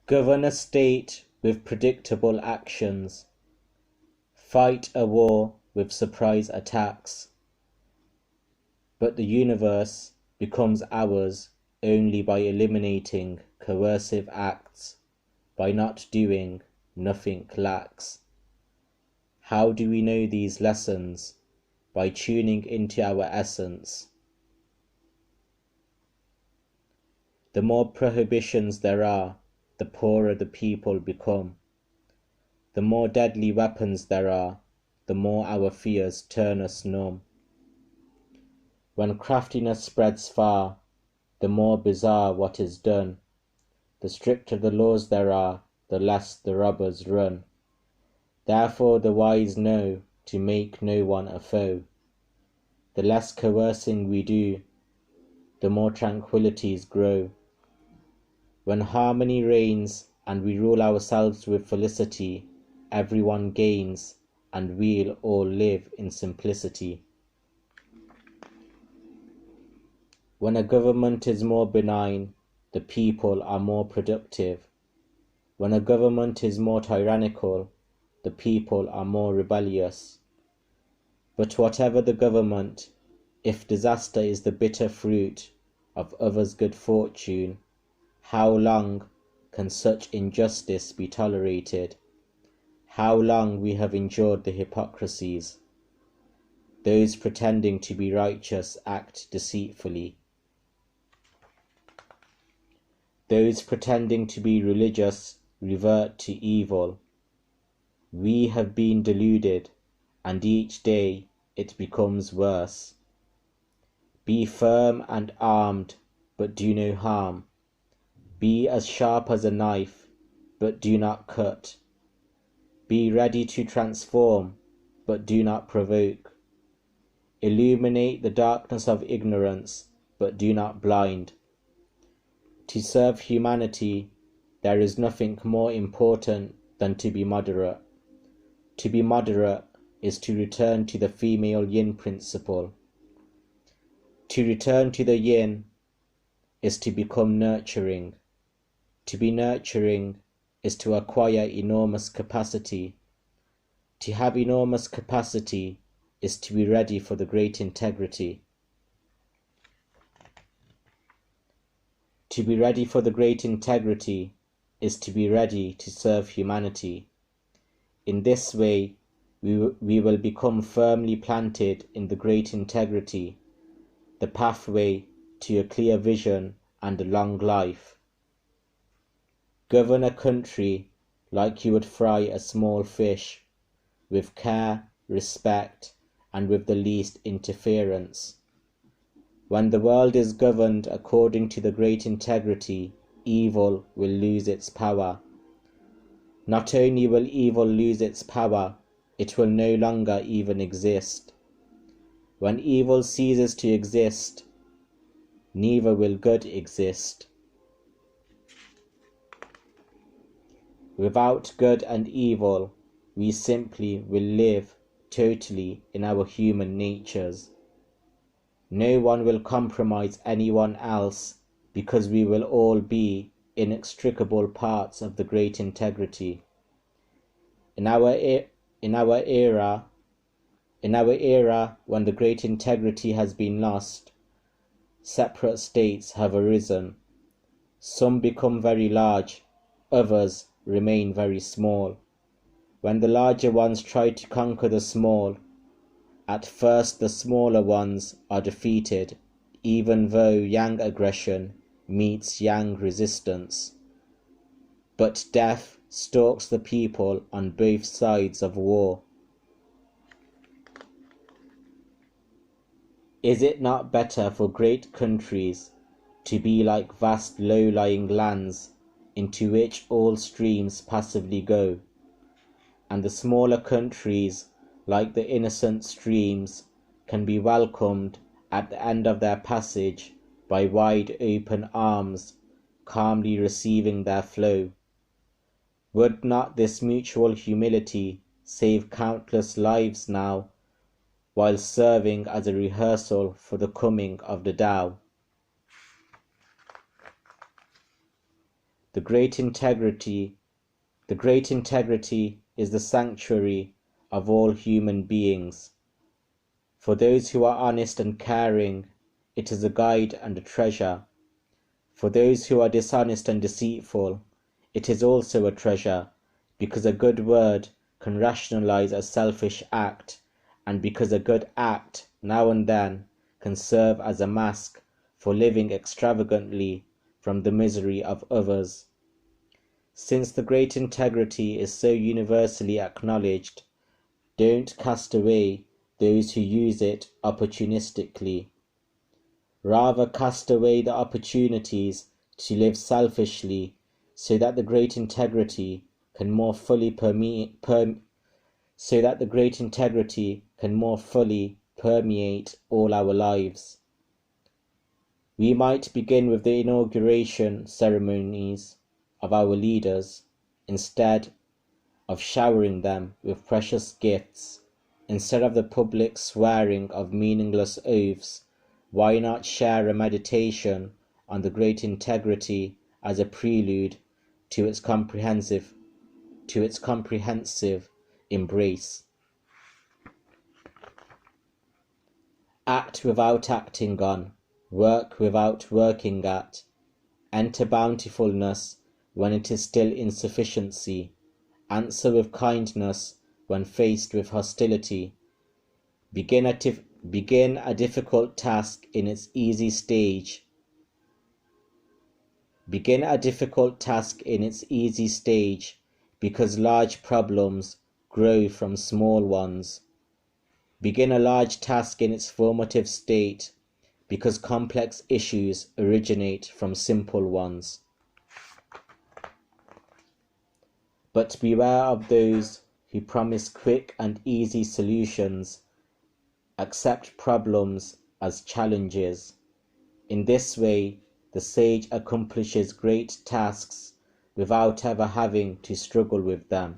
Govern a state with predictable actions. Fight a war with surprise attacks. But the universe becomes ours only by eliminating coercive acts. By not doing, nothing lacks. How do we know these lessons? By tuning into our essence. The more prohibitions there are, the poorer the people become. The more deadly weapons there are, the more our fears turn us numb. When craftiness spreads far, the more bizarre what is done. The stricter the laws there are, the less the robbers run. Therefore the wise know to make no one a foe. The less coercing we do, the more tranquillities grow. When harmony reigns and we rule ourselves with felicity, everyone gains and we'll all live in simplicity. When a government is more benign, the people are more productive. When a government is more tyrannical, the people are more rebellious. But whatever the government, if disaster is the bitter fruit of others' good fortune, how long can such injustice be tolerated? How long we have endured the hypocrisies. Those pretending to be righteous act deceitfully. Those pretending to be religious revert to evil. We have been deluded, and each day it becomes worse. Be firm and armed, but do no harm. Be as sharp as a knife, but do not cut. Be ready to transform, but do not provoke. Illuminate the darkness of ignorance, but do not blind. To serve humanity, there is nothing more important than to be moderate. To be moderate is to return to the female yin principle. To return to the yin is to become nurturing. To be nurturing is to acquire enormous capacity. To have enormous capacity is to be ready for the great integrity. To be ready for the great integrity is to be ready to serve humanity. In this way, we will become firmly planted in the great integrity, the pathway to a clear vision and a long life. Govern a country like you would fry a small fish, with care, respect, and with the least interference. When the world is governed according to the great integrity, evil will lose its power. Not only will evil lose its power, it will no longer even exist. When evil ceases to exist, neither will good exist. Without good and evil, we simply will live totally in our human natures. No one will compromise anyone else, because we will all be inextricable parts of the great integrity. In our era, when the great integrity has been lost, separate states have arisen. Some become very large, others remain very small. When the larger ones try to conquer the small, at first the smaller ones are defeated, even though yang aggression meets yang resistance. But death stalks the people on both sides of war. Is it not better for great countries to be like vast low-lying lands into which all streams passively go, and the smaller countries, like the innocent streams, can be welcomed at the end of their passage by wide open arms, calmly receiving their flow? Would not this mutual humility save countless lives now, while serving as a rehearsal for the coming of the Tao? The great integrity is the sanctuary of all human beings. For those who are honest and caring, it is a guide and a treasure. For those who are dishonest and deceitful, it is also a treasure, because a good word can rationalize a selfish act, and because a good act now and then can serve as a mask for living extravagantly from the misery of others. Since the great integrity is so universally acknowledged, don't cast away those who use it opportunistically. Rather cast away the opportunities to live selfishly, so that the great integrity can more fully permeate all our lives. We might begin with the inauguration ceremonies of our leaders, instead of showering them with precious gifts. Instead of the public swearing of meaningless oaths, why not share a meditation on the great integrity as a prelude to its comprehensive embrace? Act without acting on, work without working at, enter bountifulness when it is still insufficiency, answer with kindness when faced with hostility. Begin a difficult task in its easy stage. Because large problems grow from small ones. Begin a large task in its formative state, because complex issues originate from simple ones. But beware of those who promise quick and easy solutions, accept problems as challenges. In this way, the sage accomplishes great tasks without ever having to struggle with them.